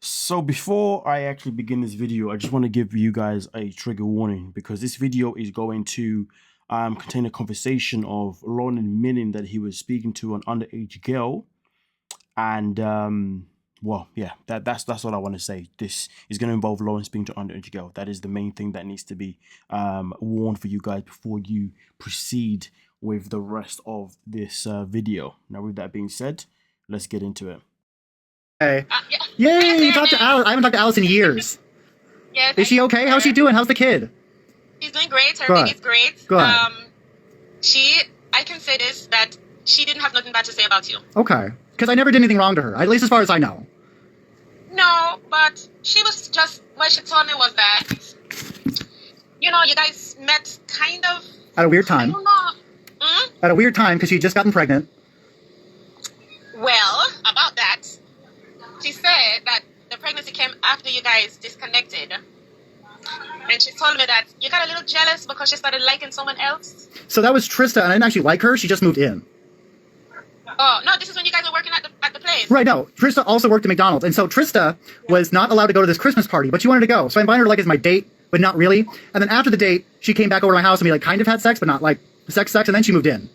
So before I actually begin this video, I just want to give you guys a trigger warning because this video is going to contain a conversation of Loren admitting that he was speaking to an underage girl, and well, yeah, that's what I want to say. This is going to involve Loren speaking to an underage girl. That is the main thing that needs to be warned for you guys before you proceed with the rest of this video. Now, with that being said, let's get into it. Hey. Yay! You talked to Alice. I haven't talked to Alice in years. Yes. Is she okay? How's she doing? How's the kid? She's doing great. Her baby's great. Good. I can say this, that she didn't have nothing bad to say about you. Okay. Because I never did anything wrong to her, at least as far as I know. No, but she was just, what she told me was that, you know, you guys met kind of... At a weird time. I don't know. At a weird time, because she had just gotten pregnant. Well, about that, she said that the pregnancy came after you guys disconnected. And she told me that you got a little jealous because she started liking someone else. So that was Trista, and I didn't actually like her. She just moved in. Oh, no, this is when you guys were working at the place. Right, no. Trista also worked at McDonald's. And so Trista was not allowed to go to this Christmas party, but she wanted to go. So I invited her like as my date, but not really. And then after the date, she came back over to my house and we like kind of had sex, but not like sex, and then she moved in.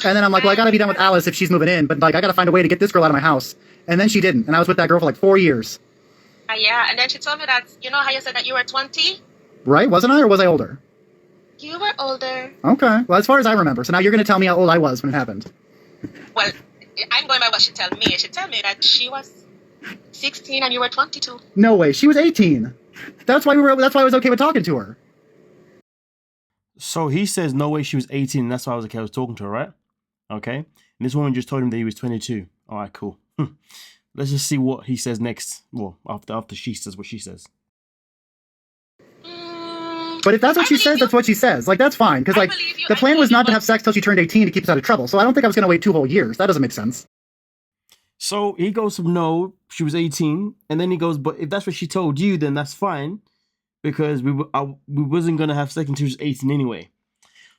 And then I'm like, well, I gotta be done with Alice if she's moving in, but like I gotta find a way to get this girl out of my house. And then she didn't. And I was with that girl for like 4 years. Yeah, and then she told me that, you know how you said that you were 20? Right? Wasn't I, or was I older? You were older. Okay. Well, as far as I remember. So now you're gonna tell me how old I was when it happened. Well, I'm going by what she told me. She told me that she was 16 and you were 22. No way. She was 18. That's why I was okay with talking to her. So he says no way she was 18, and that's why I was okay. I was talking to her, right? Okay. And this woman just told him that he was 22. All right, cool. Let's just see what he says next. Well, after she says what she says. But if that's what she says, that's what she says. Like, that's fine. Because, like, the plan was not to have sex till she turned 18 to keep us out of trouble. So I don't think I was going to wait 2 whole years. That doesn't make sense. So he goes from no, she was 18. And then he goes, but if that's what she told you, then that's fine. Because we wasn't going to have sex until she was 18 anyway.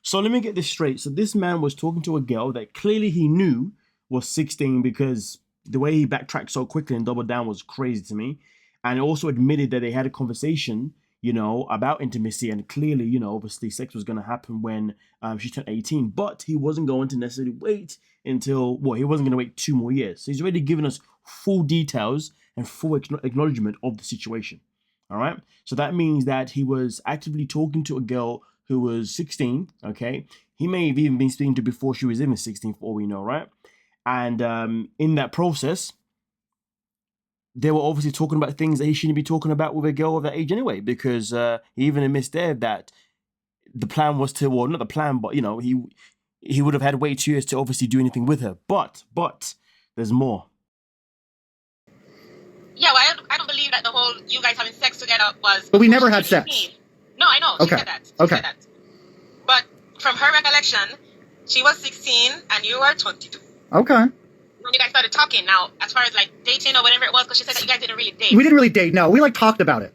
So let me get this straight. So this man was talking to a girl that clearly he knew was 16 because the way he backtracked so quickly and doubled down was crazy to me. And also admitted that they had a conversation, you know, about intimacy. And clearly, you know, obviously sex was going to happen when she turned 18. But he wasn't going to necessarily wait until, well, he wasn't going to wait 2 more years. So he's already given us full details and full acknowledgement of the situation. All right. So that means that he was actively talking to a girl who was 16. Okay. He may have even been speaking to before she was even 16 for all we know. Right. And in that process, they were obviously talking about things that he shouldn't be talking about with a girl of that age anyway, because he even admits there that the plan was to, well, not the plan, but, you know, he would have had to wait 2 years to obviously do anything with her. But there's more. Yeah, well, I don't believe that the whole you guys having sex together was... But we never had sex. No, I know. She said that. She said that. But from her recollection, she was 16 and you were 22. Okay. When you guys started talking, now, as far as like dating or whatever it was, because she said that you guys didn't really date. We didn't really date, no. We like talked about it.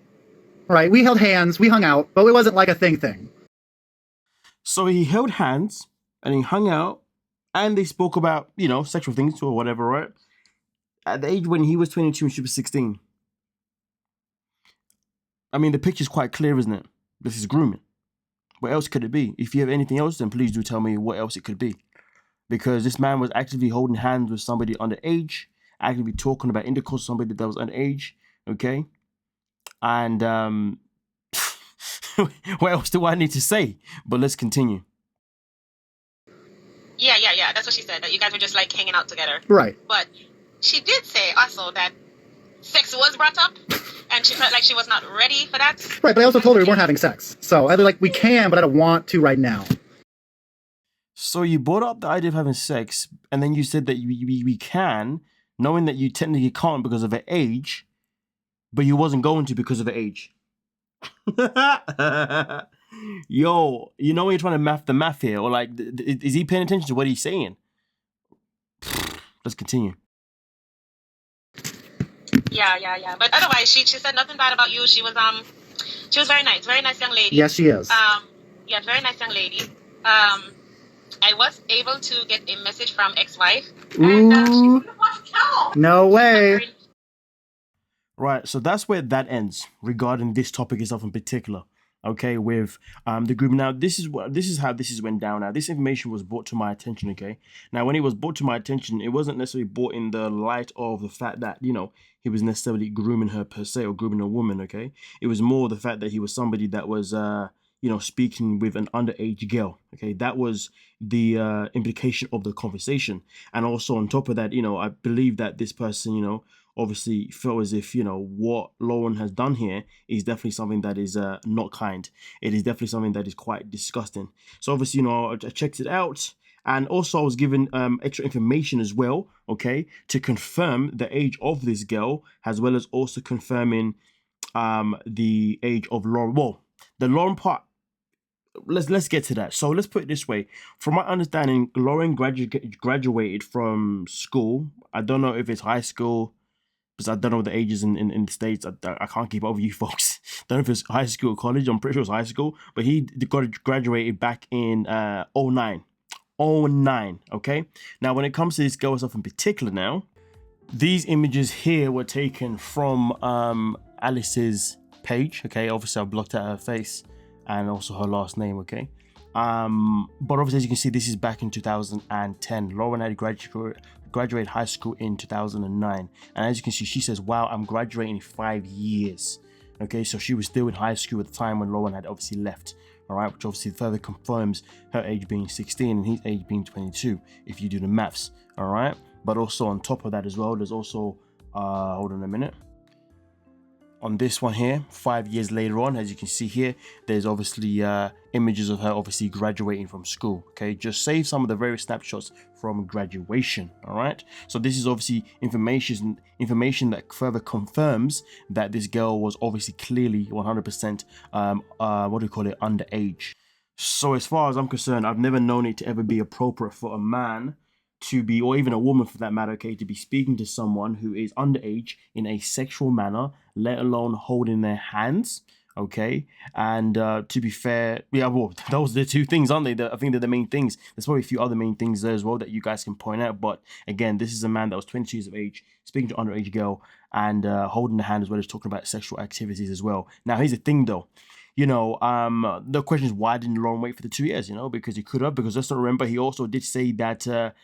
All right, we held hands, we hung out, but it wasn't like a thing. So he held hands and he hung out and they spoke about, you know, sexual things or whatever, right? At the age when he was 22 and she was 16. I mean, the picture's quite clear, isn't it? This is grooming. What else could it be? If you have anything else, then please do tell me what else it could be. Because this man was actively holding hands with somebody underage, actively talking about intercourse with somebody that was underage, okay? And what else do I need to say? But let's continue. Yeah. That's what she said, that you guys were just like hanging out together. Right. But she did say also that sex was brought up and she felt like she was not ready for that. Right, but I also told her we weren't having sex. So I was like, we can, but I don't want to right now. So you brought up the idea of having sex, and then you said that we can, knowing that you technically can't because of her age, but you wasn't going to because of her age. Yo, you know when you're trying to math the math here, or like, is he paying attention to what he's saying? Let's continue. Yeah. But otherwise, she said nothing bad about you. She was very nice young lady. Yes, she is. Yeah, very nice young lady. I was able to get a message from ex-wife. Ooh. And No way. Right, so that's where that ends regarding this topic itself in particular. Okay, with the group. Now, this is how this went down. Now, this information was brought to my attention. Okay, now when it was brought to my attention, it wasn't necessarily brought in the light of the fact that he was necessarily grooming her per se or grooming a woman. Okay, it was more the fact that he was somebody that was speaking with an underage girl. Okay, that was the implication of the conversation, and also on top of that, I believe that this person, obviously felt as if what Loren has done here is definitely something that is not kind. It is definitely something that is quite disgusting. So obviously I checked it out, and also I was given extra information as well, okay, to confirm the age of this girl, as well as also confirming the age of Loren. Well, the Loren part, let's get to that. So let's put it this way. From my understanding, Loren graduated from school. I don't know if it's high school, because I don't know the ages in the States. I can't keep up with you folks. Don't know if it's high school or college. I'm pretty sure it's high school. But he graduated back in 09. 09, okay? Now, when it comes to this girl herself in particular now, these images here were taken from Alice's page, okay? Obviously, I blocked out her face and also her last name, okay? But obviously, as you can see, this is back in 2010. Loren had graduated high school in 2009, and as you can see, she says, wow, I'm graduating in 5 years. Okay, so she was still in high school at the time when Loren had obviously left. All right, which obviously further confirms her age being 16 and his age being 22 if you do the maths. All right, but also on top of that as well, there's also hold on a minute. On this one here, 5 years later on, as you can see here, there's obviously images of her obviously graduating from school. Okay, just save some of the various snapshots from graduation. All right, so this is obviously information that further confirms that this girl was obviously clearly 100% what do you call it, underage. So as far as I'm concerned, I've never known it to ever be appropriate for a man to be, or even a woman for that matter, okay, to be speaking to someone who is underage in a sexual manner, let alone holding their hands, okay? And to be fair, yeah, well, those are the two things, aren't they? I think they're the main things. There's probably a few other main things there as well that you guys can point out, but again, this is a man that was 22 years of age, speaking to an underage girl, and holding the hand as well as talking about sexual activities as well. Now, here's the thing though. The question is, why didn't Loren wait for the 2 years? Because he could have, because let's not remember, he also did say that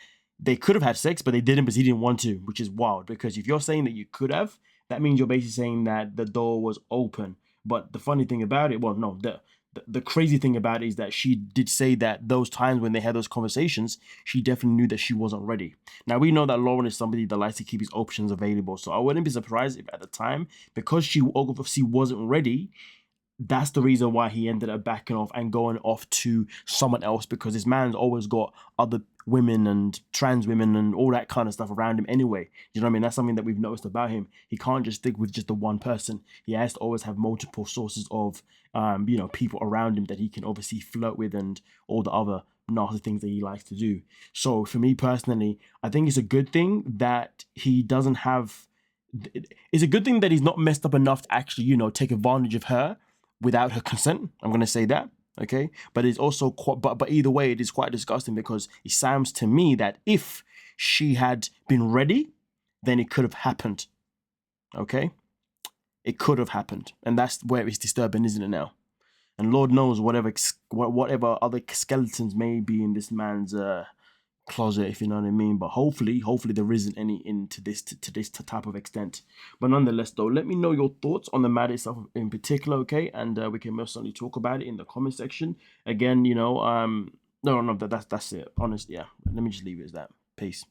they could have had sex, but they didn't because he didn't want to, which is wild. Because if you're saying that you could have, that means you're basically saying that the door was open. But the funny thing about it, well, no, the crazy thing about it is that she did say that those times when they had those conversations, she definitely knew that she wasn't ready. Now, we know that Loren is somebody that likes to keep his options available. So I wouldn't be surprised if at the time, because she obviously wasn't ready, that's the reason why he ended up backing off and going off to someone else, because this man's always got other women and trans women and all that kind of stuff around him anyway. You know what I mean? That's something that we've noticed about him. He can't just stick with just the one person. He has to always have multiple sources of, people around him that he can obviously flirt with and all the other nasty things that he likes to do. So for me personally, I think it's a good thing that he doesn't have. It's a good thing that he's not messed up enough to actually, take advantage of her without her consent. I'm going to say that, okay? But it's also quite, but either way, it is quite disgusting, because it sounds to me that if she had been ready, then it could have happened, okay? It could have happened, and that's where it's disturbing, isn't it now? And Lord knows whatever other skeletons may be in this man's closet, if you know what I mean. But hopefully there isn't any into this to this type of extent. But nonetheless, though, let me know your thoughts on the MAD itself in particular, okay? And we can most certainly talk about it in the comment section. Again, no, that's it. Honestly, yeah. Let me just leave it as that. Peace.